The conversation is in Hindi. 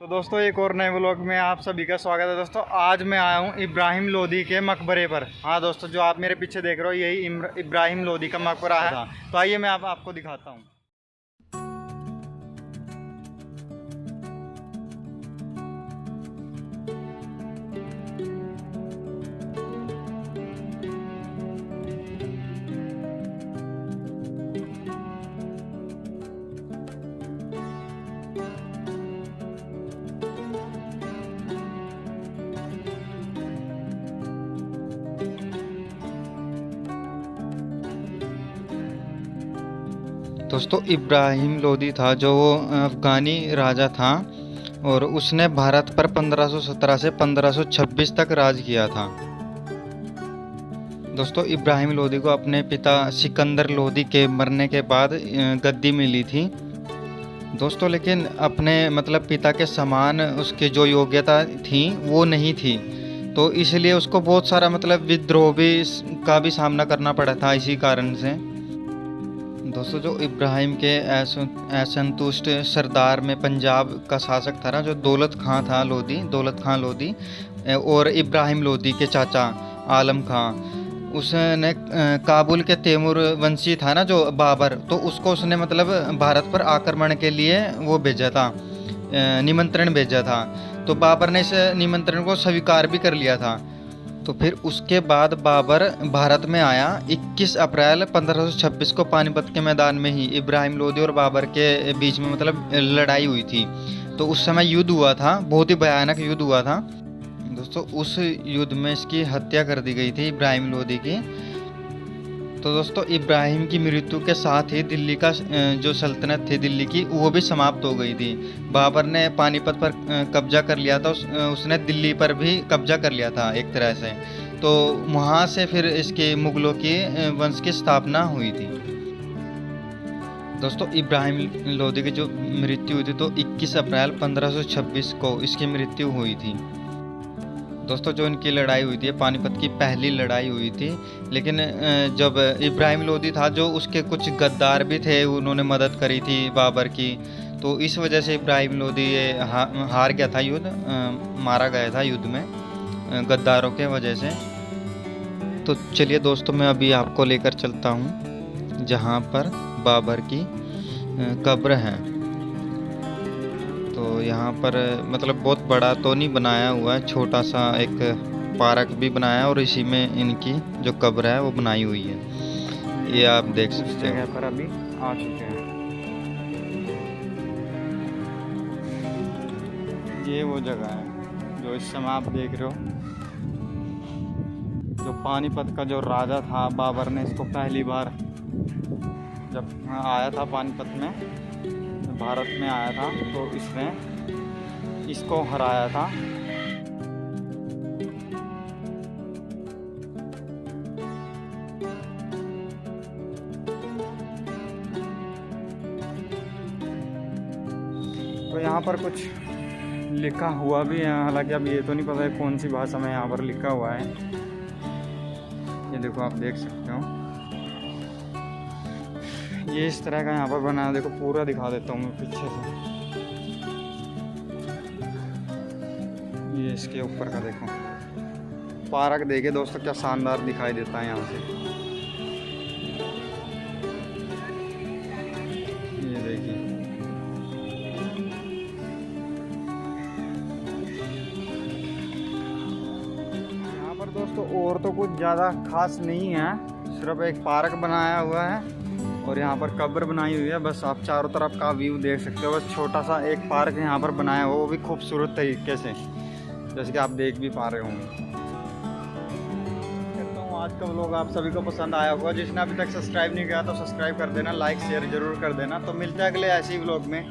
तो दोस्तों एक और नए व्लॉग में आप सभी का स्वागत है। दोस्तों आज मैं आया हूँ इब्राहिम लोदी के मकबरे पर। हाँ दोस्तों, जो आप मेरे पीछे देख रहे हो यही इब्राहिम लोदी का मकबरा है। तो आइए मैं आपको दिखाता हूँ। दोस्तों इब्राहिम लोदी था जो अफ़गानी राजा था और उसने भारत पर 1517 से 1526 तक राज किया था। दोस्तों इब्राहिम लोदी को अपने पिता सिकंदर लोदी के मरने के बाद गद्दी मिली थी दोस्तों, लेकिन अपने पिता के समान उसकी जो योग्यता थी वो नहीं थी, तो इसलिए उसको बहुत सारा विद्रोह का भी सामना करना पड़ा था। इसी कारण से दोस्तों जो इब्राहिम के असंतुष्ट सरदार में पंजाब का शासक था ना, जो दौलत खां लोदी और इब्राहिम लोदी के चाचा आलम खां, उसने काबुल के तैमूर वंशी था ना जो बाबर, तो उसको उसने भारत पर आक्रमण के लिए वो भेजा था, निमंत्रण भेजा था। तो बाबर ने इस निमंत्रण को स्वीकार भी कर लिया था। तो फिर उसके बाद बाबर भारत में आया। 21 अप्रैल 1526 को पानीपत के मैदान में ही इब्राहिम लोदी और बाबर के बीच में लड़ाई हुई थी। तो उस समय युद्ध हुआ था, बहुत ही भयानक युद्ध हुआ था दोस्तों। उस युद्ध में इसकी हत्या कर दी गई थी इब्राहिम लोदी की। तो दोस्तों इब्राहिम की मृत्यु के साथ ही दिल्ली का जो सल्तनत थी दिल्ली की, वो भी समाप्त हो गई थी। बाबर ने पानीपत पर कब्जा कर लिया था, उसने दिल्ली पर भी कब्जा कर लिया था एक तरह से। तो वहाँ से फिर इसके मुगलों की वंश की स्थापना हुई थी। दोस्तों इब्राहिम लोदी की जो मृत्यु हुई थी तो 21 अप्रैल 1526 को इसकी मृत्यु हुई थी दोस्तों। जो इनकी लड़ाई हुई थी, पानीपत की पहली लड़ाई हुई थी, लेकिन जब इब्राहिम लोदी था, जो उसके कुछ गद्दार भी थे, उन्होंने मदद करी थी बाबर की, तो इस वजह से इब्राहिम लोदी हार गया था युद्ध, मारा गया था युद्ध में गद्दारों के वजह से। तो चलिए दोस्तों, मैं अभी आपको लेकर चलता हूँ जहाँ पर बाबर की कब्र है। तो यहाँ पर बहुत बड़ा तो नहीं बनाया हुआ है, छोटा सा एक पार्क भी बनाया है और इसी में इनकी जो कब्र है वो बनाई हुई है। ये आप देख सकते हैं। पर अभी आ चुके हैं। ये वो जगह है जो इस समय आप देख रहे हो, जो पानीपत का जो राजा था बाबर ने इसको पहली बार जब आया था पानीपत में, भारत में आया था, तो इसने इसको हराया था। तो यहाँ पर कुछ लिखा हुआ भी है, हालांकि अब ये तो नहीं पता है कौन सी भाषा में यहाँ पर लिखा हुआ है। ये देखो आप देख सकते हो, ये इस तरह का यहाँ पर बना है। देखो पूरा दिखा देता हूँ मैं पीछे से। ये इसके ऊपर का देखो पार्क, देखे दोस्तों क्या शानदार दिखाई देता है यहाँ से। ये देखिए, यहाँ पर दोस्तों और तो कुछ ज़्यादा खास नहीं है, सिर्फ एक पार्क बनाया हुआ है और यहाँ पर कब्र बनाई हुई है। बस आप चारों तरफ का व्यू देख सकते हो। बस छोटा सा एक पार्क यहाँ पर बनाया हुआ, वो भी खूबसूरत तरीके से, जैसे कि आप देख भी पा रहे होंगे। कहता हूँ आज का व्लॉग आप सभी को पसंद आया होगा। जिसने अभी तक सब्सक्राइब नहीं किया तो सब्सक्राइब कर देना, लाइक शेयर जरूर कर देना। तो मिलते हैं अगले ऐसे ही व्लॉग में।